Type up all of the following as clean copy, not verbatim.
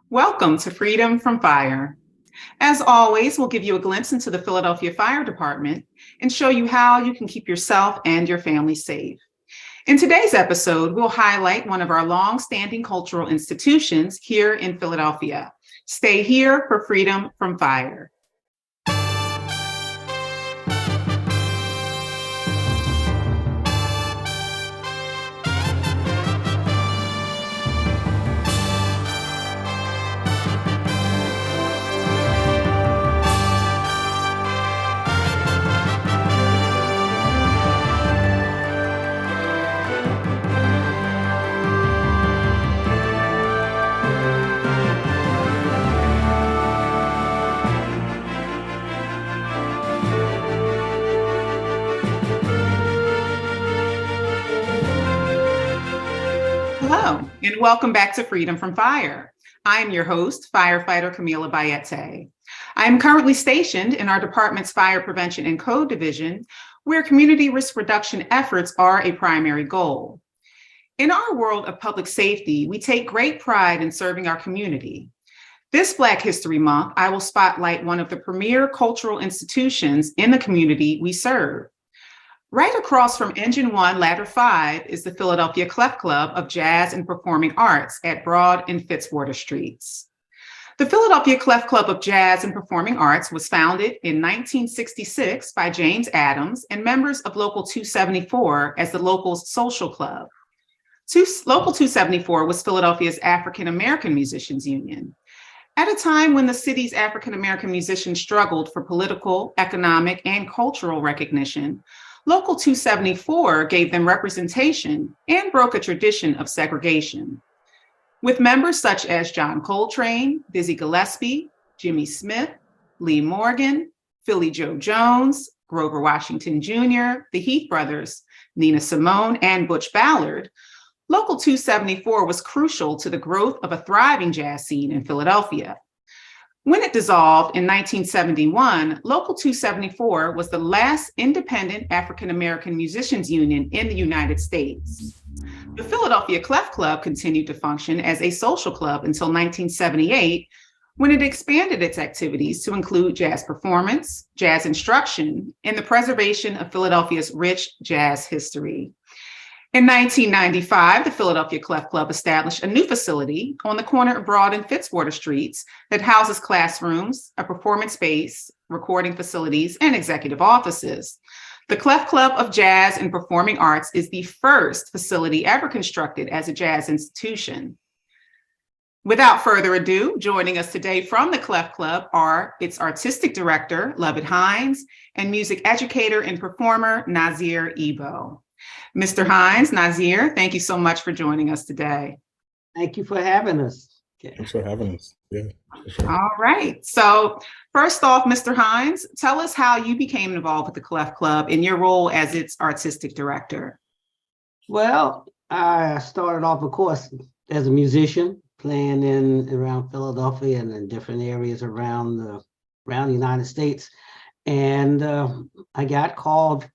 Welcome to Freedom from Fire. As always, we'll give you a glimpse into the Philadelphia Fire Department and show you how you can keep yourself and your family safe. In today's episode, we'll highlight one of our long-standing cultural institutions here in Philadelphia. Stay here for Freedom from Fire. Hello, and welcome back to Freedom from Fire. I am your host, firefighter Camila Bayete. I am currently stationed in our department's Fire Prevention and Code Division, where community risk reduction efforts are a primary goal. In our world of public safety, we take great pride in serving our community. This Black History Month, I will spotlight one of the premier cultural institutions in the community we serve. Right across from Engine 1, Ladder 5 is the Philadelphia Clef Club of Jazz and Performing Arts at Broad and Fitzwater Streets. The Philadelphia Clef Club of Jazz and Performing Arts was founded in 1966 by James Adams and members of Local 274 as the local's social club. Local 274 was Philadelphia's African American Musicians Union. At a time when the city's African American musicians struggled for political, economic, and cultural recognition, Local 274 gave them representation and broke a tradition of segregation. With members such as John Coltrane, Dizzy Gillespie, Jimmy Smith, Lee Morgan, Philly Joe Jones, Grover Washington Jr., the Heath Brothers, Nina Simone, and Butch Ballard, Local 274 was crucial to the growth of a thriving jazz scene in Philadelphia. When it dissolved in 1971, Local 274 was the last independent African American musicians union in the United States. The Philadelphia Clef Club continued to function as a social club until 1978, when it expanded its activities to include jazz performance, jazz instruction, and the preservation of Philadelphia's rich jazz history. In 1995, the Philadelphia Clef Club established a new facility on the corner of Broad and Fitzwater Streets that houses classrooms, a performance space, recording facilities, and executive offices. The Clef Club of Jazz and Performing Arts is the first facility ever constructed as a jazz institution. Without further ado, joining us today from the Clef Club are its artistic director, Lovett Hines, and music educator and performer, Nazir Ebo. Mr. Hines, Nazir, thank you so much for joining us today. Thank you for having us. Thanks for having us. Yeah. Sure. All right. So first off, Mr. Hines, tell us how you became involved with the Clef Club in your role as its artistic director. Well, I started off, of course, as a musician, playing around Philadelphia and in different areas around the United States. And I got called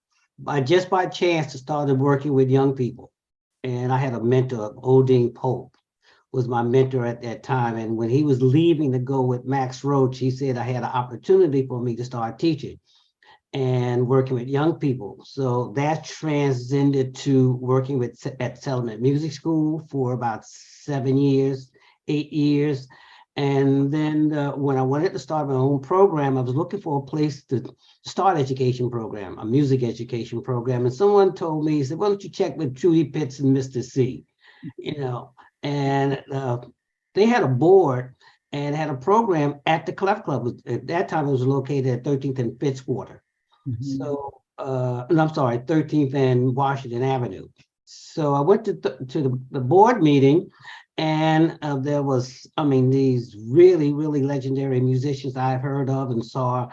just by chance to started working with young people. And I had a mentor, Odin Pope, was my mentor at that time. And when he was leaving to go with Max Roach, he said I had an opportunity for me to start teaching and working with young people. So that transcended to working at Settlement Music School for about 7 years, 8 years. And then when I wanted to start my own program, I was looking for a place to start education program, a music education program. And someone told me, he said, why don't you check with Trudy Pitts and Mr. C, and they had a board and had a program at the Clef Club. At that time, it was located at 13th and Fitzwater. Mm-hmm. So, I'm sorry, 13th and Washington Avenue. So I went to the board meeting, and there was, these really, really legendary musicians I heard of and saw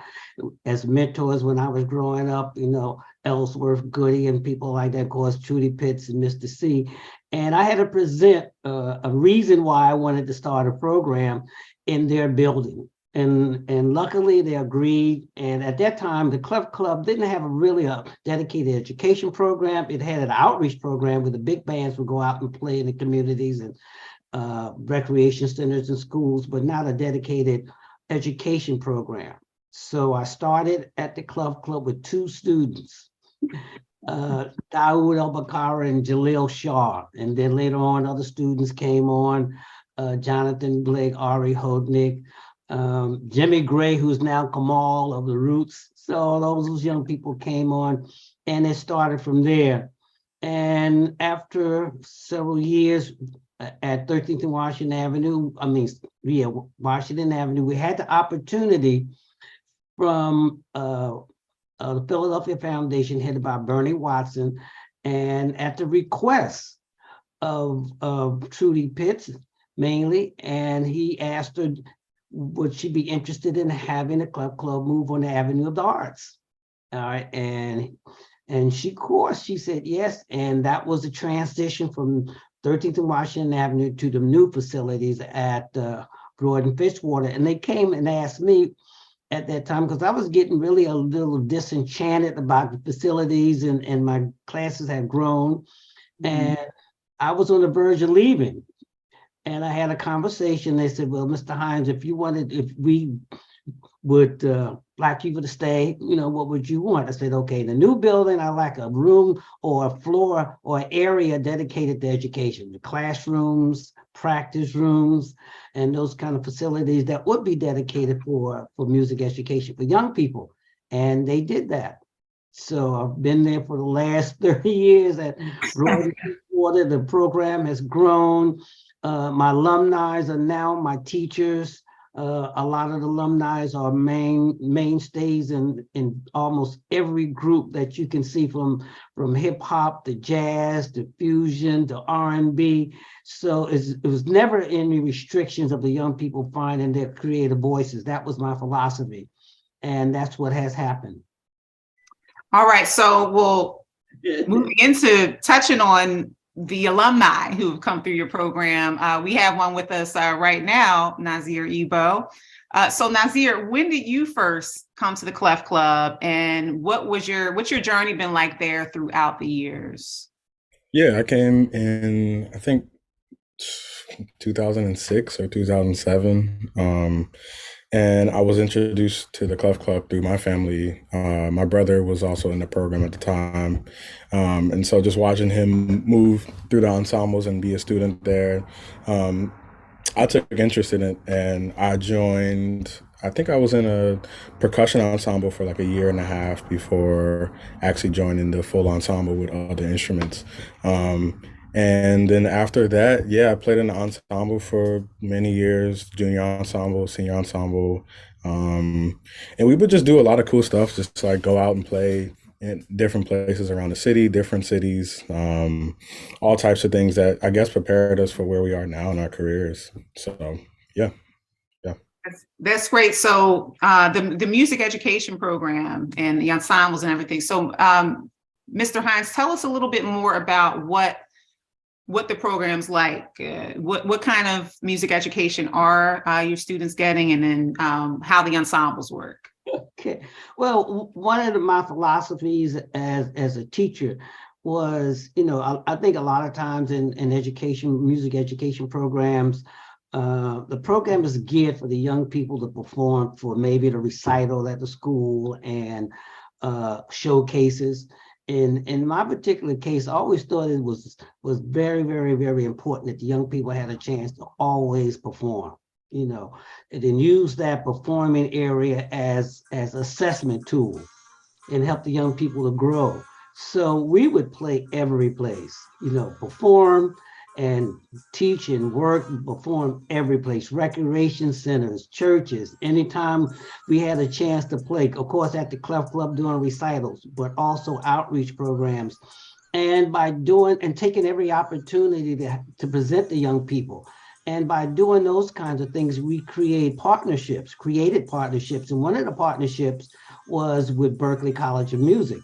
as mentors when I was growing up, Ellsworth Goody and people like that, of course, Trudy Pitts and Mr. C. And I had to present a reason why I wanted to start a program in their building. And luckily they agreed. And at that time, the Clef Club didn't have a dedicated education program. It had an outreach program where the big bands would go out and play in the communities and recreation centers and schools, but not a dedicated education program. So I started at the Clef Club with 2 students, Dawood El-Bakara and Jaleel Shaw. And then later on, other students came on, Jonathan Blake, Ari Hodnick, Jimmy Gray, who's now Kamal of the Roots. So all those young people came on, and it started from there. And after several years at 13th and Washington Avenue, Washington Avenue, we had the opportunity from the Philadelphia Foundation, headed by Bernie Watson, and at the request of Trudy Pitts mainly, and he asked her, would she be interested in having a Clef Club move on the Avenue of the Arts? All right, and she, of course, she said yes, and that was the transition from 13th and Washington Avenue to the new facilities at Broad and Fitzwater. And they came and asked me at that time, because I was getting really a little disenchanted about the facilities, and my classes had grown, and I was on the verge of leaving. And I had a conversation. They said, well, Mr. Hines, if we would like you to stay, what would you want? I said, okay, the new building, I like a room or a floor or an area dedicated to education, the classrooms, practice rooms, and those kind of facilities that would be dedicated for music education for young people. And they did that. So I've been there for the last 30 years at Broad and Fitzwater. The program has grown. My alumni are now my teachers. A lot of the alumni are mainstays in almost every group that you can see, from hip hop to jazz to fusion to R&B. So it was never any restrictions of the young people finding their creative voices. That was my philosophy, and that's what has happened. All right, so moving into touching on the alumni who have come through your program. We have one with us right now, Nazir Ebo. So Nazir, when did you first come to the Clef Club, and what's your journey been like there throughout the years? Yeah, I came in, I think, 2006 or 2007. And I was introduced to the Clef Club through my family. My brother was also in the program at the time. And so just watching him move through the ensembles and be a student there, I took interest in it, and I joined. I think I was in a percussion ensemble for like a year and a half before actually joining the full ensemble with all the instruments. And then after that, I played in the ensemble for many years, junior ensemble, senior ensemble. And we would just do a lot of cool stuff, just like go out and play in different places around the city, different cities, all types of things that I guess prepared us for where we are now in our careers. So, yeah. That's great. So the music education program and the ensembles and everything. So Mr. Hines, tell us a little bit more about what the program's like. What kind of music education are your students getting, and then how the ensembles work? Okay. Well, one of my philosophies as a teacher was, I think a lot of times in education, music education programs, the program is geared for the young people to perform for maybe the recital at the school and showcases. In my particular case, I always thought it was very, very, very important that the young people had a chance to always perform, and then use that performing area as assessment tool and help the young people to grow. So we would play every place, perform and teach and work and perform every place, recreation centers, churches. Anytime we had a chance to play, of course, at the Clef Club doing recitals, but also outreach programs. And by doing and taking every opportunity to present the young people. And by doing those kinds of things, we created partnerships. And one of the partnerships was with Berklee College of Music.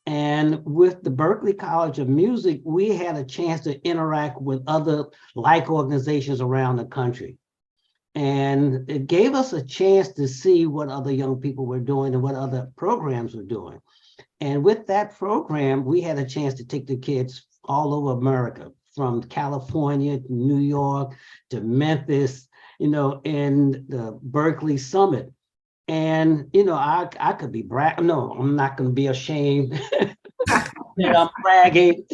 And with the Berklee College of Music, we had a chance to interact with other like organizations around the country. And it gave us a chance to see what other young people were doing and what other programs were doing. And with that program, we had a chance to take the kids all over America, from California to New York to Memphis, in the Berkeley Summit. And, I could be no, I'm not going to be ashamed that I'm bragging.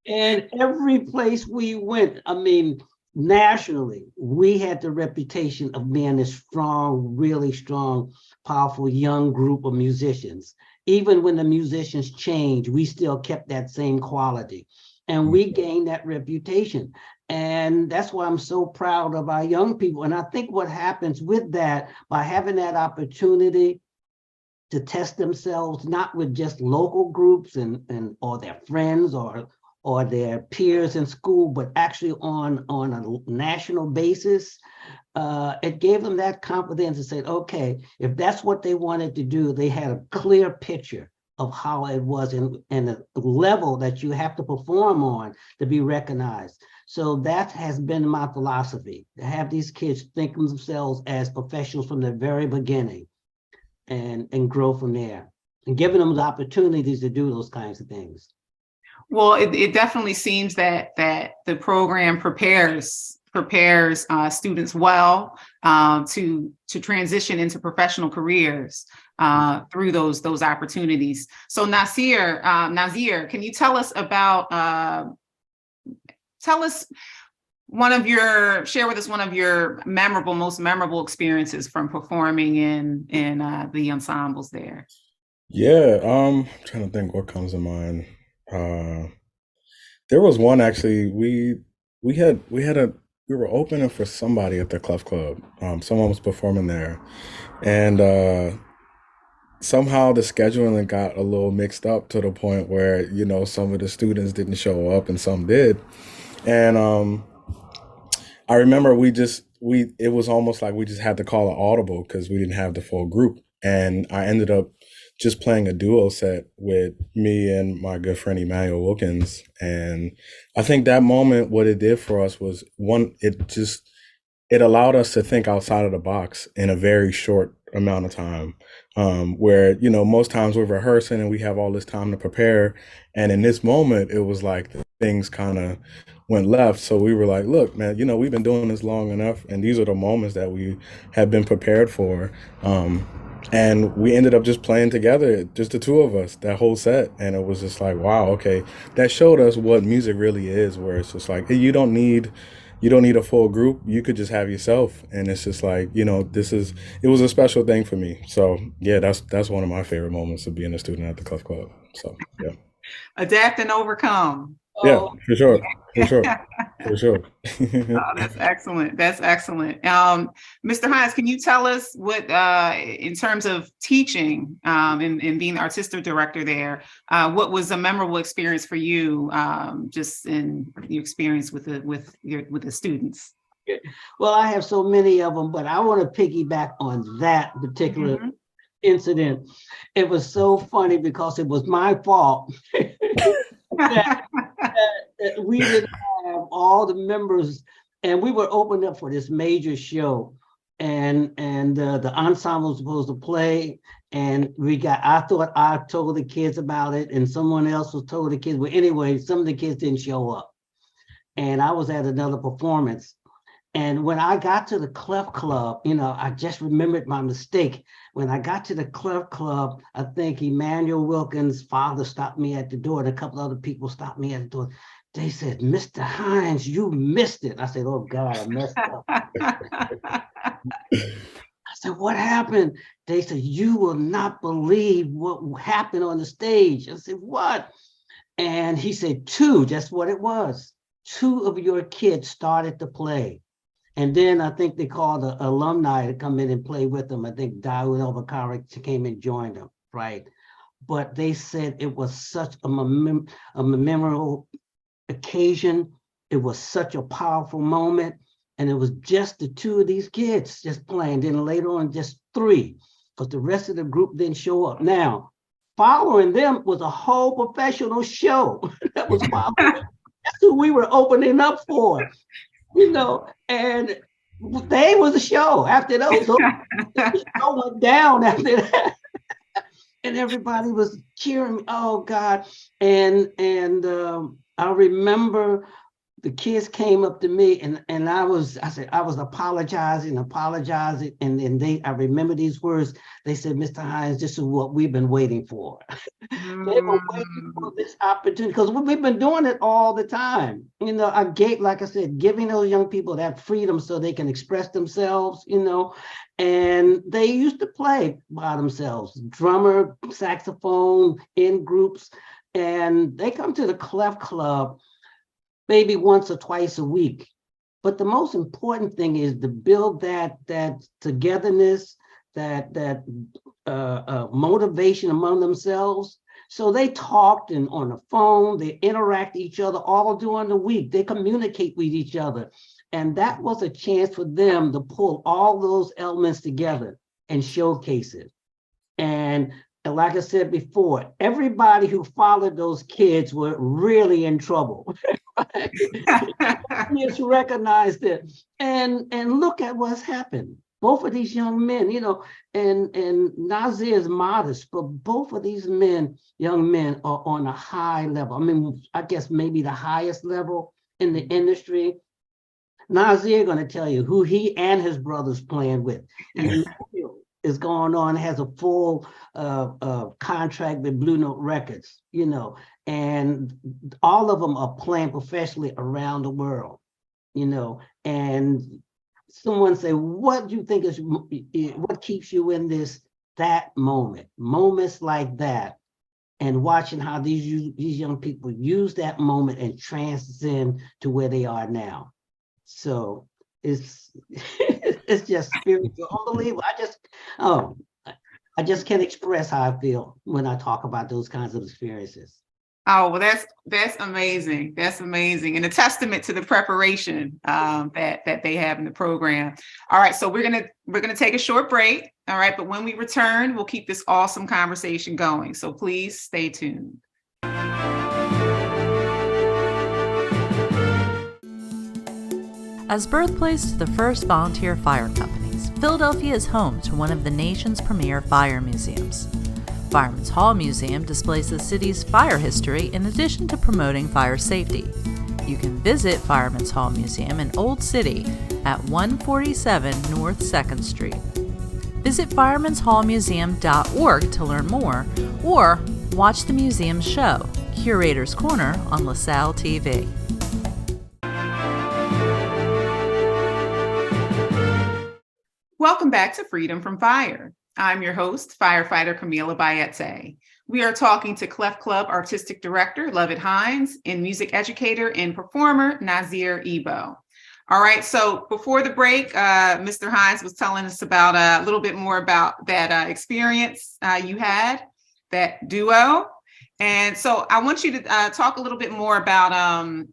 And every place we went, I mean, nationally, we had the reputation of being a strong, really strong, powerful young group of musicians. Even when the musicians changed, we still kept that same quality. And we gained that reputation. And that's why I'm so proud of our young people. And I think what happens with that, by having that opportunity to test themselves, not with just local groups and or their friends or their peers in school, but actually on a national basis, it gave them that confidence and said, okay, if that's what they wanted to do, they had a clear picture of how it was and the level that you have to perform on to be recognized. So that has been my philosophy, to have these kids think of themselves as professionals from the very beginning and grow from there, and giving them the opportunities to do those kinds of things. Well, it definitely seems that the program prepares students well to transition into professional careers through those opportunities. So Nazir, can you tell us about share with us one of your most memorable experiences from performing in the ensembles there? Yeah, I'm trying to think what comes to mind. There was one actually. We were opening for somebody at the Clef Club. Someone was performing there, and somehow the scheduling got a little mixed up to the point where some of the students didn't show up and some did, and I remember it was almost like we just had to call an audible because we didn't have the full group, and I ended up just playing a duo set with me and my good friend Emmanuel Wilkins. And I think that moment, what it did for us was it allowed us to think outside of the box in a very short amount of time. Where, most times we're rehearsing and we have all this time to prepare. And in this moment, it was like things kind of went left. So we were like, look, man, we've been doing this long enough. And these are the moments that we have been prepared for. And we ended up just playing together, just the two of us, that whole set. And it was just like, wow, okay, that showed us what music really is, where it's just like, hey, you don't need a full group. You could just have yourself. And it's just like, it was a special thing for me. So yeah, that's one of my favorite moments of being a student at the Clef Club. So yeah. Adapt and overcome. Yeah, for sure. For sure. For sure. Oh, that's excellent. That's excellent. Mr. Hines, can you tell us what, in terms of teaching and being the artistic director there, what was a memorable experience for you, just in your experience with the students? Well, I have so many of them, but I want to piggyback on that particular incident. It was so funny because it was my fault that we didn't have all the members, and we were opening up for this major show, and the ensemble was supposed to play, and I thought I told the kids about it, and someone else was told the kids. Well, anyway, some of the kids didn't show up, and I was at another performance. And when I got to the Clef Club, I just remembered my mistake. When I got to the Clef Club, I think Emmanuel Wilkins' father stopped me at the door, and a couple other people stopped me at the door. They said, Mr. Hines, you missed it. I said, oh God, I messed up. I said, what happened? They said, you will not believe what happened on the stage. I said, what? And he said, just what it was. 2 of your kids started to play. And then I think they called an alumni to come in and play with them. I think Dawood El-Bakari came and joined them, right? But they said it was such a memorable occasion. It was such a powerful moment. And it was just the 2 of these kids just playing. Then later on, just 3, because the rest of the group didn't show up. Now, following them was a whole professional show that was following. That's who we were opening up for. And they was a show after those. The show went down after that. And everybody was cheering, oh God. And I remember the kids came up to me and I said, I was apologizing, and then I remember these words. They said, Mr. Hines, this is what we've been waiting for. They were waiting for this opportunity because we've been doing it all the time. I gave, like I said, giving those young people that freedom so they can express themselves, and they used to play by themselves, drummer, saxophone, in groups, and they come to the Clef Club maybe once or twice a week. But the most important thing is to build that togetherness, that motivation among themselves. So they talked and on the phone, they interact with each other all during the week. They communicate with each other. And that was a chance for them to pull all those elements together and showcase it. And like I said before, everybody who followed those kids were really in trouble. Just recognized it. And look at what's happened. Both of these young men, and Nazir is modest, but both of these young men are on a high level. I mean, I guess maybe the highest level in the industry. Nazir going to tell you who he and his brothers playing with. And is going on, has a full contract with Blue Note Records, and all of them are playing professionally around the world, and someone say, what do you think is what keeps you in that moments like that, and watching how these young people use that moment and transcend to where they are now. So it's it's just spiritual, unbelievable. I just can't express how I feel when I talk about those kinds of experiences. Oh, well, that's amazing. That's amazing, and a testament to the preparation that they have in the program. All right, so we're gonna take a short break. All right, but when we return, we'll keep this awesome conversation going. So please stay tuned. As birthplace to the first volunteer fire companies, Philadelphia is home to one of the nation's premier fire museums. Fireman's Hall Museum displays the city's fire history in addition to promoting fire safety. You can visit Fireman's Hall Museum in Old City at 147 North 2nd Street. Visit firemanshallmuseum.org to learn more, or watch the museum's show, Curator's Corner, on LaSalle TV. Welcome back to Freedom from Fire. I'm your host, firefighter Camila Bayete. We are talking to Clef Club Artistic Director Lovett Hines and music educator and performer Nazir Ebo. All right, so before the break, Mr. Hines was telling us about a little bit more about that experience you had, that duo. And so I want you to talk a little bit more about,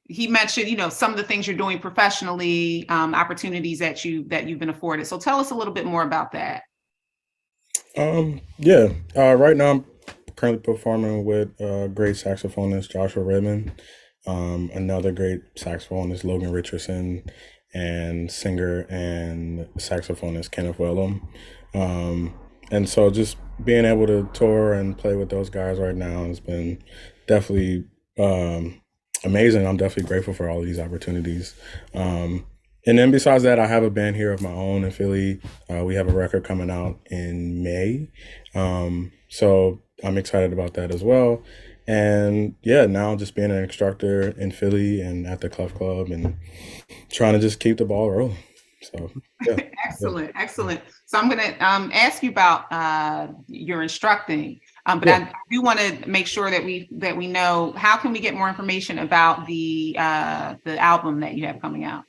he mentioned, some of the things you're doing professionally, opportunities that you've been afforded. So tell us a little bit more about that. Right now I'm currently performing with great saxophonist Joshua Redmond, another great saxophonist Logan Richardson, and singer and saxophonist Kenneth Wellum. And so just being able to tour and play with those guys right now has been definitely amazing. I'm definitely grateful for all of these opportunities. And then besides that, I have a band here of my own in Philly. We have a record coming out in May. So I'm excited about that as well. And now just being an instructor in Philly and at the Clef Club and trying to just keep the ball rolling. So Excellent. So I'm going to ask you about your instructing, but I do want to make sure that we know, how can we get more information about the album that you have coming out?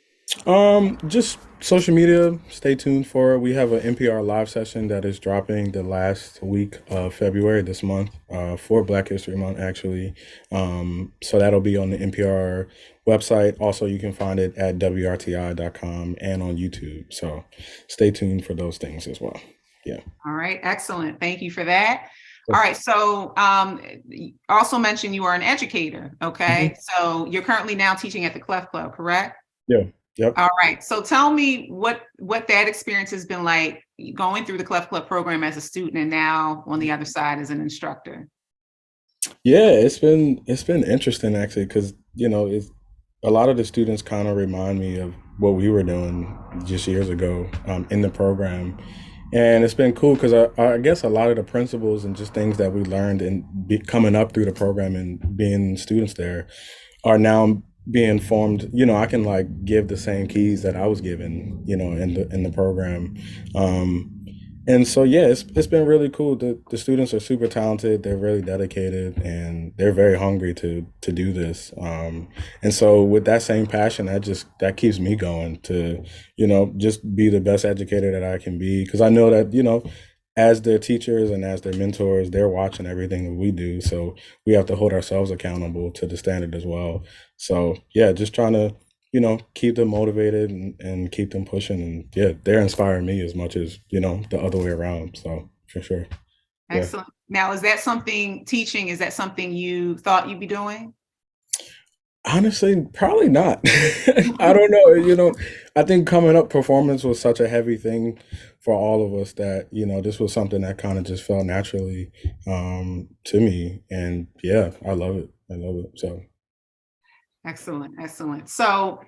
Just social media, stay tuned for it. We have an NPR live session that is dropping the last week of February this month, for Black History Month, actually. So that'll be on the NPR website. Also, you can find it at WRTI.com and on YouTube. So stay tuned for those things as well. Yeah. All right. Excellent. Thank you for that. All right. So you also mentioned you are an educator. Okay. Mm-hmm. So you're currently now teaching at the Clef Club, correct? Yeah. Yep. All right. So tell me what that experience has been like, going through the Clef Club program as a student and now on the other side as an instructor. Yeah, it's been interesting actually because it's a lot of the students kind of remind me of what we were doing just years ago in the program, and it's been cool because I guess a lot of the principles and just things that we learned and coming up through the program and being students there are now being formed. I can like give the same keys that I was given, in the program. Um, and so yeah, it's been really cool. The students are super talented. They're really dedicated, and they're very hungry to do this. And so with that same passion, that keeps me going to just be the best educator that I can be. Because I know that as their teachers and as their mentors, they're watching everything that we do. So we have to hold ourselves accountable to the standard as well. So yeah, just trying to keep them motivated and keep them pushing. And yeah, they're inspiring me as much as, the other way around. So for sure. Yeah. Excellent. Now, teaching, is that something you thought you'd be doing? Honestly, probably not. I don't know. I think coming up, performance was such a heavy thing for all of us that, this was something that kind of just felt naturally to me. And yeah, I love it. I love it. So. Excellent, excellent. So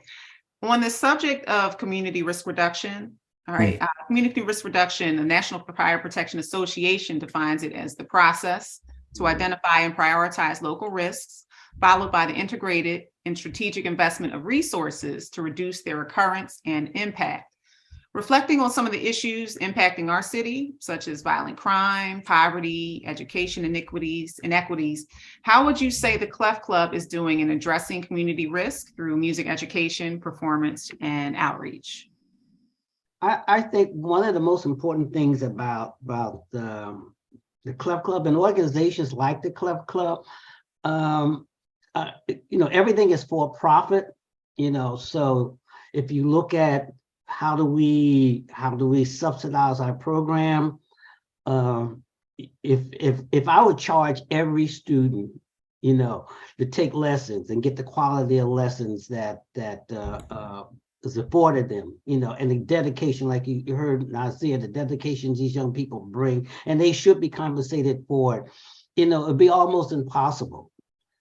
on the subject of community risk reduction, all right, community risk reduction, the National Fire Protection Association defines it as the process to identify and prioritize local risks, followed by the integrated and strategic investment of resources to reduce their occurrence and impact. Reflecting on some of the issues impacting our city, such as violent crime, poverty, education inequities, how would you say the Clef Club is doing in addressing community risk through music education, performance, and outreach? I think one of the most important things about the Clef Club and organizations like the Clef Club, everything is for profit, so if you look at how do we subsidize our program, if I would charge every student, to take lessons and get the quality of lessons that is afforded them, and the dedication, like you heard Nazir, the dedication these young people bring, and they should be compensated for it, it'd be almost impossible.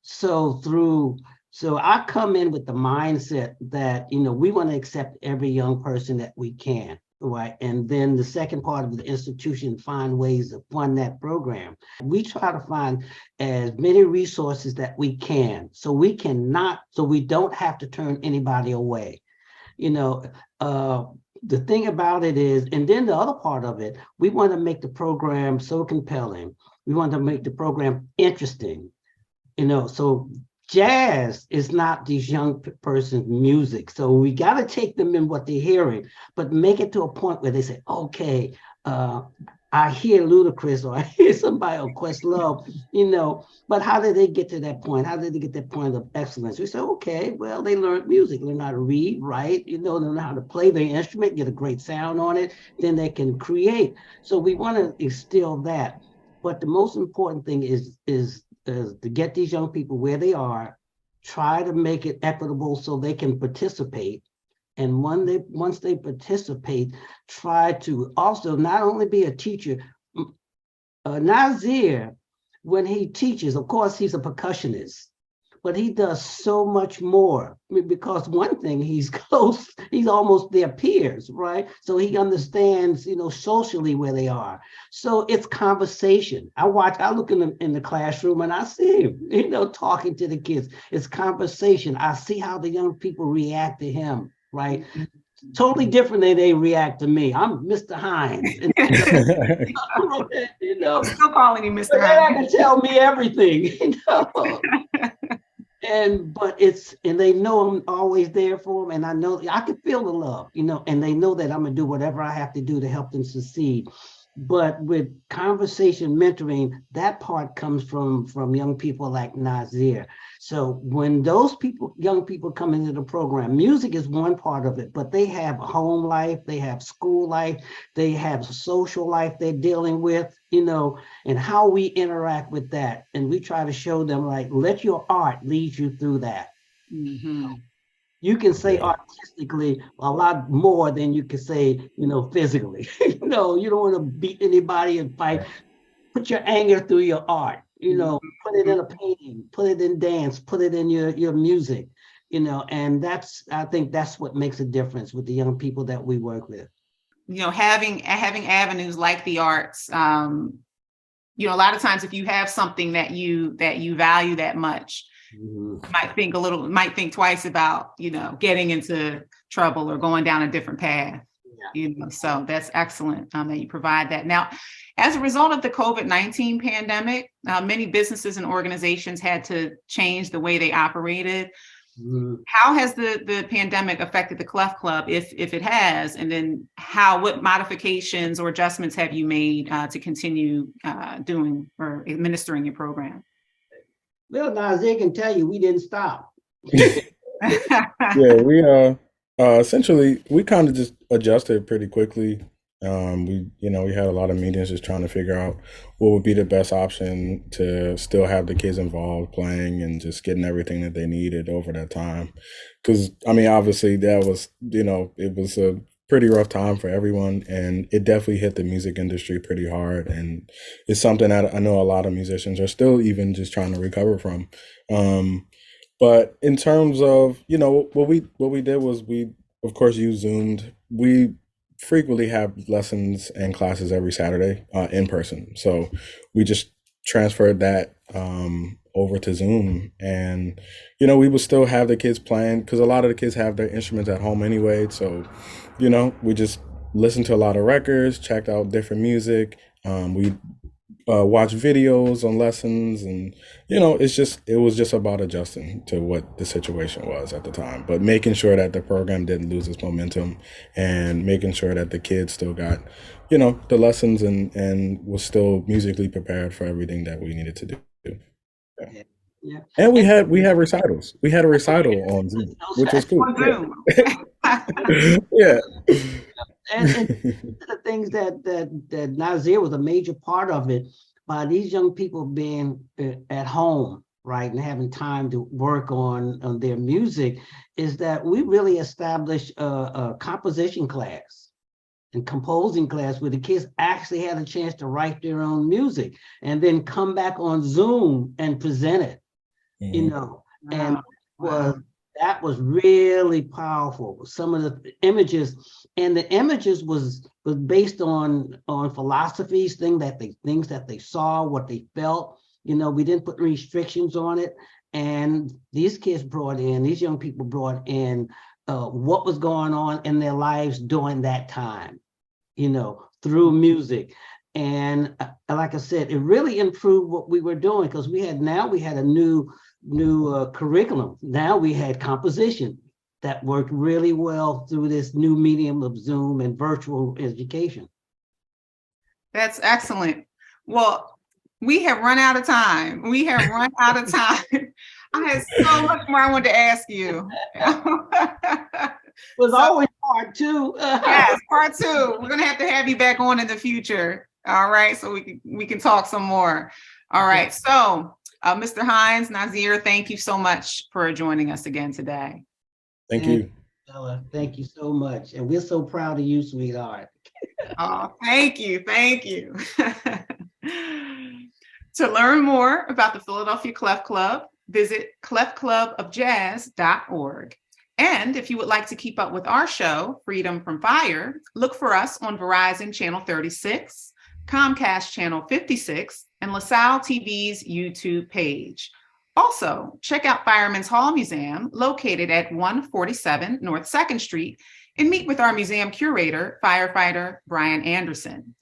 So I come in with the mindset that, we want to accept every young person that we can, right? And then the second part of the institution, find ways to fund that program. We try to find as many resources that we can, so we don't have to turn anybody away. The thing about it is, and then the other part of it, we want to make the program so compelling. We want to make the program interesting, so jazz is not these young person's music. So we got to take them in what they're hearing, but make it to a point where they say, okay, I hear Ludacris or I hear somebody or Questlove, but how did they get to that point? How did they get that point of excellence? We say, okay, well, they learned music, learn how to read, write, they learn how to play their instrument, get a great sound on it, then they can create. So we want to instill that. But the most important thing is to get these young people where they are, try to make it equitable so they can participate. And once they participate, try to also not only be a teacher. Nazir, when he teaches, of course, he's a percussionist, but he does so much more, because one thing, he's close, he's almost their peers, right? So he understands, socially where they are. So it's conversation. I look in the classroom and I see him, talking to the kids. It's conversation. I see how the young people react to him, right? Totally different than they react to me. I'm Mr. Hines. I'm still calling you Mr. Hines. Hines. They can tell me everything, And they know I'm always there for them, and I know I can feel the love, and they know that I'm gonna do whatever I have to do to help them succeed. But with conversation mentoring, that part comes from young people like Nazir. So when those young people come into the program, music is one part of it, but they have a home life, they have school life, they have social life they're dealing with, and how we interact with that. And we try to show them, like, let your art lead you through that. Mm-hmm. You can say artistically a lot more than you can say, physically. You don't want to beat anybody and fight. Put your anger through your art. put it in a painting, put it in dance, put it in your music, and I think that's what makes a difference with the young people that we work with. Having avenues like the arts, a lot of times if you have something that you value that much, you might think twice about, getting into trouble or going down a different path. So that's excellent that you provide that. Now, as a result of the COVID-19 pandemic, many businesses and organizations had to change the way they operated. How has the pandemic affected the Clef Club, if it has, and then what modifications or adjustments have you made to continue doing or administering your program? Well, Nazir can tell you we didn't stop. Yeah, we essentially we kind of just adjusted pretty quickly. We had a lot of meetings just trying to figure out what would be the best option to still have the kids involved playing and just getting everything that they needed over that time. Because obviously that was, it was a pretty rough time for everyone, and it definitely hit the music industry pretty hard. And it's something that I know a lot of musicians are still even just trying to recover from. But in terms of, what we did was we, of course, used Zoomed. We frequently have lessons and classes every Saturday in person. So we just transferred that over to Zoom. And, we would still have the kids playing because a lot of the kids have their instruments at home anyway. So, we just listened to a lot of records, checked out different music. We watch videos on lessons, and it was just about adjusting to what the situation was at the time, but making sure that the program didn't lose its momentum and making sure that the kids still got the lessons and was still musically prepared for everything that we needed to do. Yeah. And we had recitals. We had a recital on Zoom, which was cool. Yeah. And the things that Nazir was a major part of it, by these young people being at home, right, and having time to work on their music, is that we really established a composition class and composing class where the kids actually had a chance to write their own music and then come back on Zoom and present it, and that was really powerful. Some of the images, and the images was based on philosophies, things that they saw, what they felt. We didn't put restrictions on it. And these young people brought in what was going on in their lives during that time, through music. And like I said, it really improved what we were doing because we had a new curriculum. Now we had composition that worked really well through this new medium of Zoom and virtual education. That's excellent. Well, we have run out of time. I had so much more I wanted to ask you. It was always part two. Yes, part two. We're going to have you back on in the future. All right. So we can talk some more. All right. So Mr. Hines, Nazir, thank you so much for joining us again today. Thank you. Bella, thank you so much. And we're so proud of you, sweetheart. Oh, thank you. Thank you. To learn more about the Philadelphia Clef Club, visit clefclubofjazz.org. And if you would like to keep up with our show, Freedom from Fire, look for us on Verizon Channel 36, Comcast Channel 56, and LaSalle TV's YouTube page. Also, check out Fireman's Hall Museum, located at 147 North 2nd Street, and meet with our museum curator, firefighter Brian Anderson.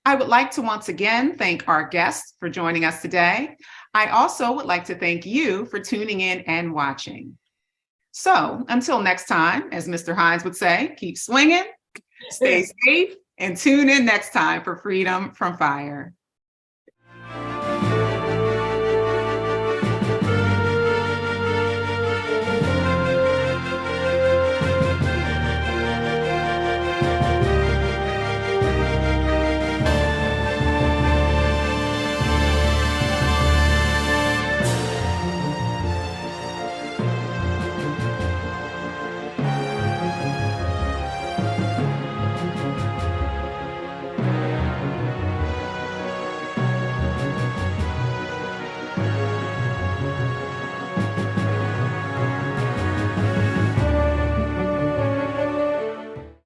I would like to once again thank our guests for joining us today. I also would like to thank you for tuning in and watching. So until next time, as Mr. Hines would say, keep swinging, stay safe, and tune in next time for Freedom from Fire.